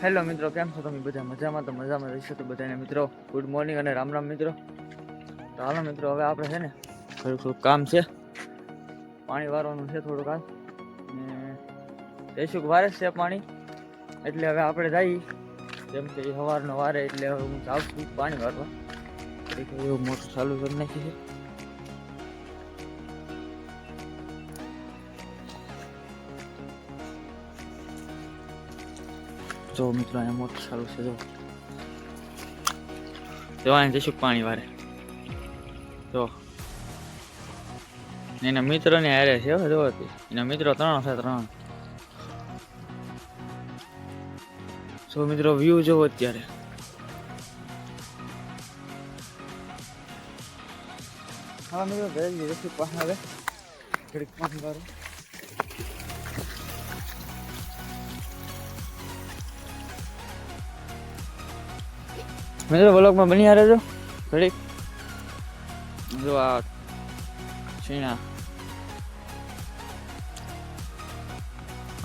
Hello મિત્રો, કેમ છો તમે બધા? મજામાં? તો મજામાં રહીશો તો બધાને મિત્રો ગુડ મોર્નિંગ અને રામ રામ મિત્રો. તો હાલો મિત્રો, હવે આપણે છે ને થોડુંક કામ છે, પાણી વારવાનું છે થોડુંક હાલ, ને જઈશું વારે છે પાણી, એટલે હવે આપણે જઈએ. જેમ કે સવારનો વારે એટલે હવે હું જાઉં છું પાણી વારવા. એવું મોટું ચાલુ કરી નાખી છે. જો મિત્રો અહીંયા મોટર ચાલુ છે, જો અહીં જઈશું પાણી વારે. તો એના મિત્રો ને હારે છે, જો એના મિત્રો 3 છે. 3 જો મિત્રો વ્યૂ જોવો અત્યારે. હા મિત્રો, ઘરે જઈશું પાણી હવે ઘડીક પાણી વારે. મિત્રો બ્લોગમાં બની હારે જો ઘડીક. જો આ છીણા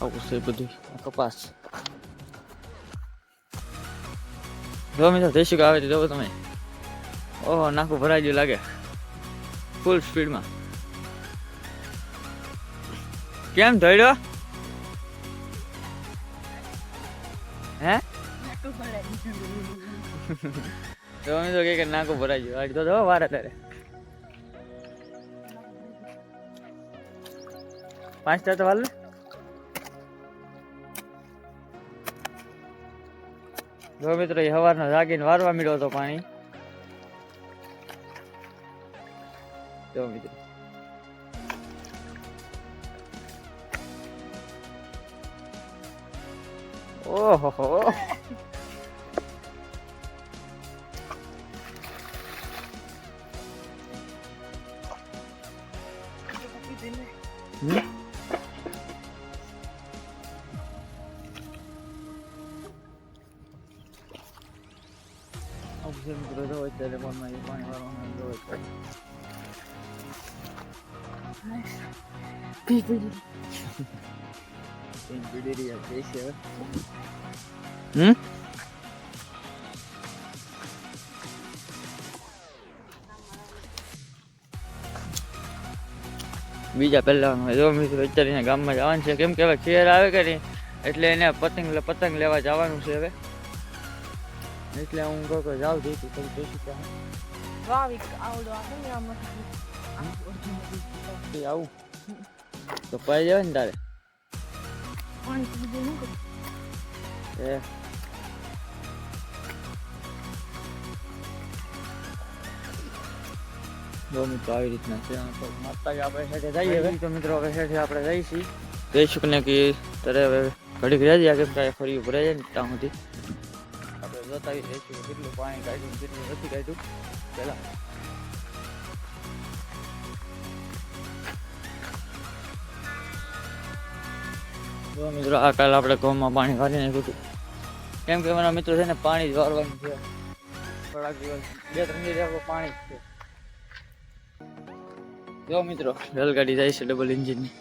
આવું છે બધું, કપાસ. જો મિત્રો જઈશું કે આવે તો જો તમે. ઓહો, નાખું ભરાઈ ગયું લાગે ફૂલ સ્પીડમાં. કેમ ધોડ્યો હે? તો અમે તો કે નાખું ભરાઈ ગયું. આજે તો વાર અત્યારે 5 તો વાલ. જો મિત્રો એ સવારનો જાગીને વારવા મળ્યો હતો પાણી. જો મિત્રો ઓહો મિત્રો જો અત્યારે મનમાં પાણી વાળવાનું જો બીજા પહેલા જો મિત્રો અત્યારે ગામમાં જવાનું છે. કેમ કે હવે ખેર આવે કે નહીં, એટલે એને પતંગ લેવા જવાનું છે હવે. એટલે હું કહું કે જાઉં જઈશું તો જઈશું ત્યાં આવું તો પાઈ જાય ને તારે. જો મિત્રો આવી રીતના છે. માતા કે આપણે હેઠે જઈએ હવે. તો મિત્રો હવે હેઠે આપણે જઈશું ને કે તારે હવે ઘડીક રહી જાય, કેમ કે ફરી ભરાઈ જાય ને ત્યાં સુધી આપણે બતાવી દઈશું કેટલું પાણી કાઢ્યું, કેટલું નથી કાઢ્યું પહેલા. જો મિત્રો આ કાલ આપણે ઘઉંમાં પાણી કાઢી નાખ્યું હતું. કેમ કે મારા મિત્રો છે ને પાણી જ વારવાનું છે. થોડાક દિવસ 2-3 દિવસ પાણી જ છે. જો મિત્રો રેલગાડી જાય છે ડબલ એન્જિનની.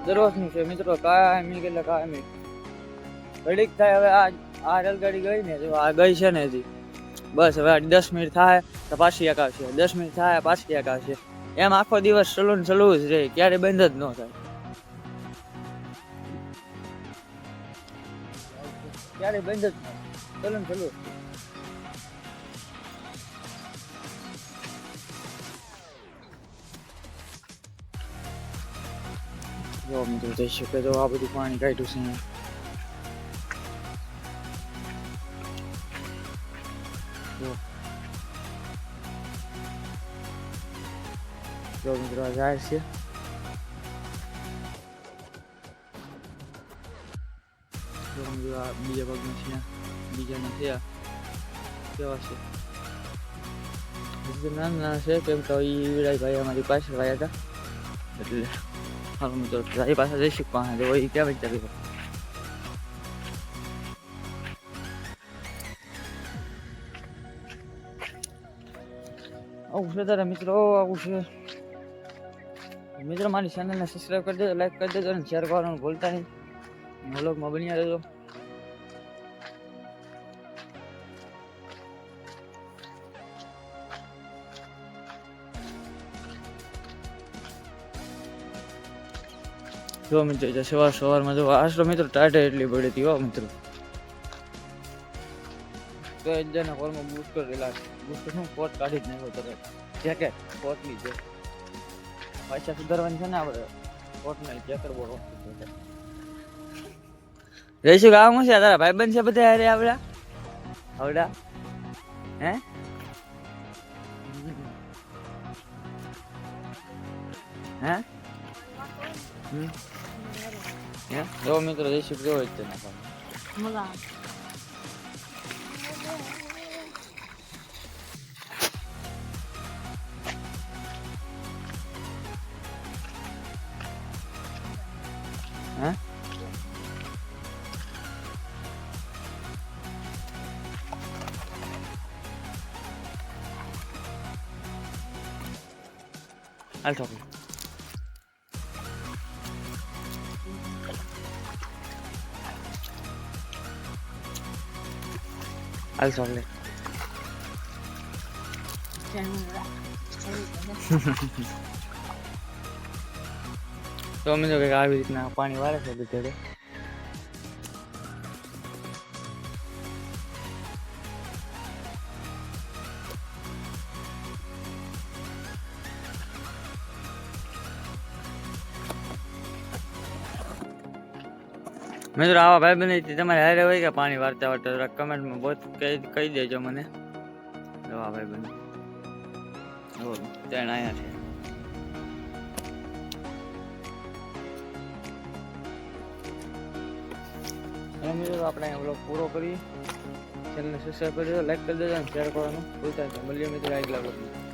દરરોજનું છે મિત્રો, કાયમી એટલે કાયમી ઘડીક થાય. હવે આ રેલગાડી ગઈ ને, જો આ ગઈ છે ને હજી બસ. હવે 10 મિનિટ થાય તો પાછી એક આવશે, 10 મિનિટ થાય પાછી એક આવશે. એમ આખો દિવસ ચાલુ જ રહે, ક્યારે બંધ જ ન થાય. ક્યારે બંધ જ થાય, ચાલુ. જો મિત્રો જઈ શકે. જો આ બધું પાણી કાઢ્યું છે. જો મિત્રો આ જાય છે. બીજા ભાગમાં છે, બીજાના થયા કેવા છે, નાના છે. કેમ કે વિડાઈ અમારી પાછળ આવ્યા હતા, એટલે હાલ મિત્રો તારી પાસે જઈશું. પાસે જો એ ક્યાં વિચારી આવું છે તારા મિત્રો, આવું છે મિત્રો. મારી ચેનલને સબસ્ક્રાઈબ કરી દેજો, લાઈક કરી દેજો અને શેર કરવાનું ભૂલતા નહીં. વ્લોગમાં બન્યા રહેજો. જો મિત્રો સવારમાં જો આશરો મિત્રો ટાટા એટલી પડી હતી. હો મિત્રો તો એક જણા કોલમાં બૂસ્ટર રેલા બૂસ્ટર શું કોટ કાઢી જ નાખ્યો તરત. જેકેટ કોટની છે પાછા સુધારવાની છે ને આપણે કોટ નહીં જેકેટ બોલો રહીશું. ગામ છે તારા ભાઈબંધ છે બધા અરે આવડા આવડા હે હે જો મિત્રો રહીશું કેવો જ છે ના હાલ ઠોકી હાલ ઠોકી તો અમે તો કંઈક આવી રીતના પાણી વાળે છે બધે. મિત્રો આવા ભાઈ બની તમારે હારે હોય કે પાણી વારતા વારતા કમેન્ટમાં બહુ કહી દેજો મને. આવા ભાઈ બની ત્યાં અહીંયા છે. મિત્રો આપણે અહીંયા બ્લોગ પૂરો કરીએ. ચેનલને સબસ્ક્રાઈબ કરી દેજો, લાઈક કરી દેજો અને શેર કરવાનું ભૂલતા નહીં. મળીએ મિત્રો આગલા બ્લોગમાં.